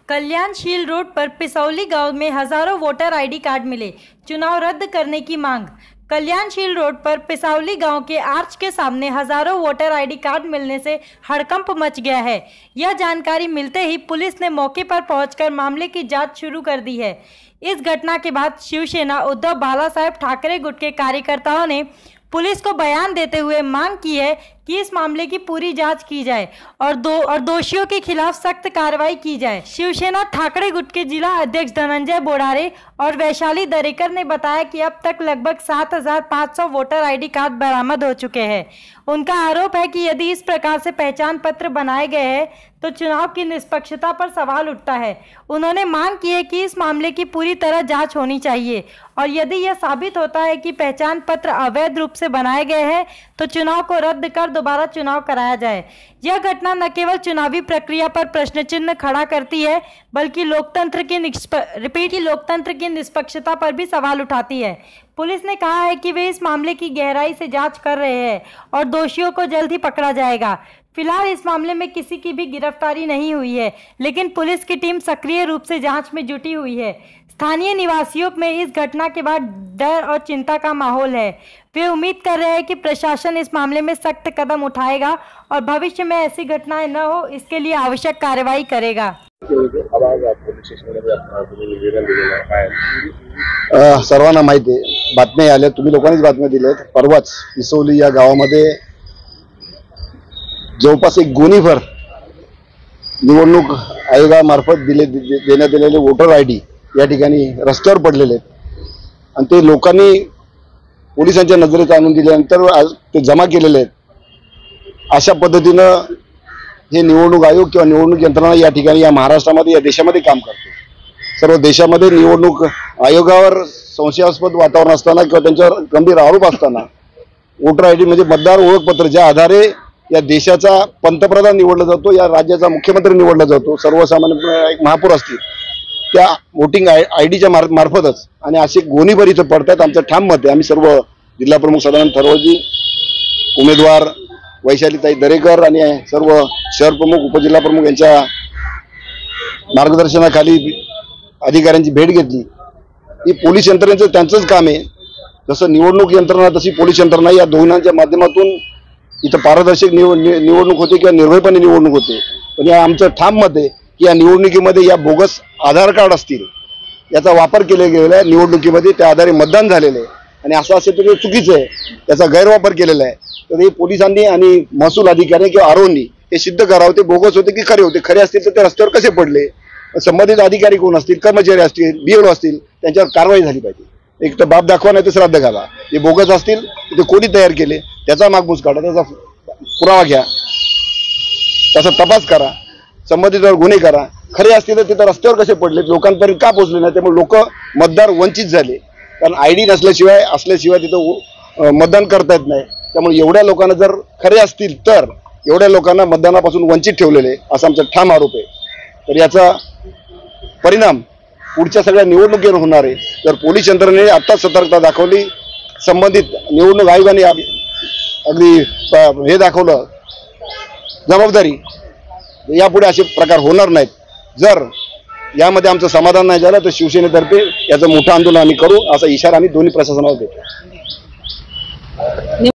Kalyanshil road पर पिसौली गांव में हजारों वोटर आईडी कार्ड मिले, चुनाव रद्द करने की मांग। कल्याणशील रोड पर पिसौली गांव के आर्च के सामने हजारों वोटर आईडी कार्ड मिलने से हड़कंप मच गया है। यह जानकारी मिलते ही पुलिस ने मौके पर पहुंचकर मामले की जांच शुरू कर दी है। इस घटना के बाद शिवसेना उद्धव बालासाहेब ठाकरे गुट के कार्यकर्ताओं ने पुलिस को बयान देते हुए मांग की है कि इस मामले की पूरी जांच की जाए और दोषियों के खिलाफ सख्त कार्रवाई की जाए। शिवसेना ठाकरे गुट के जिला अध्यक्ष धनंजय बोड़ारे और वैशाली दरेकर ने बताया कि अब तक लगभग 7,500 वोटर आईडी कार्ड बरामद हो चुके हैं। उनका आरोप है कि यदि इस प्रकार से पहचान पत्र बनाए गए हैं तो चुनाव की निष्पक्षता पर सवाल उठता है। उन्होंने मांग की है कि इस मामले की पूरी तरह जांच होनी चाहिए और यदि यह साबित होता है कि पहचान पत्र अवैध रूप से बनाए गए हैं तो चुनाव को रद्द कर दोबारा चुनाव कराया जाए। यह घटना न केवल चुनावी प्रक्रिया पर प्रश्न चिन्ह खड़ा करती है बल्कि लोकतंत्र की निष्पक्षता पर भी सवाल उठाती है। पुलिस ने कहा है कि वे इस मामले की गहराई से जांच कर रहे हैं और दोषियों को जल्द ही पकड़ा जाएगा। फिलहाल इस मामले में किसी की भी गिरफ्तारी नहीं हुई है, लेकिन पुलिस की टीम सक्रिय रूप से जांच में जुटी हुई है। स्थानीय निवासियों में इस घटना के बाद डर और चिंता का माहौल है। वे उम्मीद कर रहे हैं कि प्रशासन इस मामले में सख्त कदम उठाएगा और भविष्य में ऐसी घटनाएं न हो इसके लिए आवश्यक कार्रवाई करेगा। सर्वांना माहिती आहे, बातम्या आल्या, तुम्ही लोकांनीच बातम्या दिल्यात। परवाच पिसौली या गावामध्ये जवळपास एक गोणीभर निवडणूक आयोगामार्फत देण्यात आलेले वोटर आयडी या ठिकाणी रस्त्यावर पडलेले आहेत आणि ते लोकांनी पोलिसांच्या नजरेत आणून दिल्यानंतर आज ते जमा केलेले आहेत। अशा पद्धतीनं हे निवडणूक आयोग किंवा निवडणूक यंत्रणा या ठिकाणी या महाराष्ट्रामध्ये या देशामध्ये काम करते। सर्व देशामध्ये निवडणूक आयोगावर संशयास्पद वातावरण असताना किंवा त्यांच्यावर गंभीर आरोप असताना वोटर आयडी म्हणजे मतदार ओळखपत्र ज्या आधारे या देशाचा पंतप्रधान निवडला जातो, या राज्याचा मुख्यमंत्री निवडला जातो, सर्वसामान्य एक महापौर असतील त्या वोटिंग आयडीच्या मार्फतच आणि असे गोणीभर इथं पडतात। आमचं ठाम मत आहे, आम्ही सर्व जिल्हा प्रमुख सदानंद थरोजी, उमेदवार वैशालीताई दरेकर आणि सर्व शहर प्रमुख उपजिल्हा प्रमुख यांच्या मार्गदर्शनाखाली अधिकाऱ्यांची भेट घेतली। ही पोलीस यंत्रणेचं त्यांचंच काम आहे, जसं निवडणूक यंत्रणा तशी पोलीस यंत्रणा, या दोघांच्या माध्यमातून इथं पारदर्शक निवडणूक होते किंवा निर्भयपणे निवडणूक होते। पण या आमचं ठाम मत आहे की या निवडणुकीमध्ये या बोगस आधार कार्ड असतील याचा वापर केला गेलेला आहे, निवडणुकीमध्ये त्या आधारे मतदान झालेलं आहे आणि असं असेल तर चुकीचं आहे, त्याचा गैरवापर केलेला आहे। तर हे पोलिसांनी आणि महसूल अधिकारी किंवा आरोनी हे सिद्ध करावं, ते बोगस होते की खरे होते। खरे असतील तर ते रस्त्यावर कसे पडले, संबंधित अधिकारी कोण असतील, कर्मचारी असतील, बीएलओ असतील, त्यांच्यावर कारवाई झाली पाहिजे। एक तर बाप दाखवा नाही तर श्राद्ध घाला। हे बोगस असतील ते कोणी तयार केले त्याचा मागमूस काढा, त्याचा पुरावा घ्या, त्याचा तपास करा, संबंधितांवर गुन्हे करा। खरे असतील तर तिथं रस्त्यावर कसे पडले, लोकांपर्यंत का पोहोचले नाही, त्यामुळे लोक मतदार वंचित झाले, कारण आयडी असल्याशिवाय तिथं मतदान करता येत नाही। त्यामुळे एवढ्या लोकांना जर खरे असतील तर एवढ्या लोकांना मतदानापासून वंचित ठेवलेले असा आमचा ठाम आरोप आहे। तर याचा परिणाम पुढच्या सगळ्या निवडणुकीवर होणार आहे। तर पोलीस यंत्रणेने आत्ताच सतर्कता दाखवली, संबंधित निवडणूक आयोगाने अगदी हे दाखवलं जबाबदारी, यापुढे असे प्रकार होणार नाहीत। जर यामध्ये आमचं समाधान नाही झालं तर शिवसेनेतर्फे याचं मोठं आंदोलन आम्ही करू, असा इशारा आम्ही दोन्ही प्रशासनाला देतो।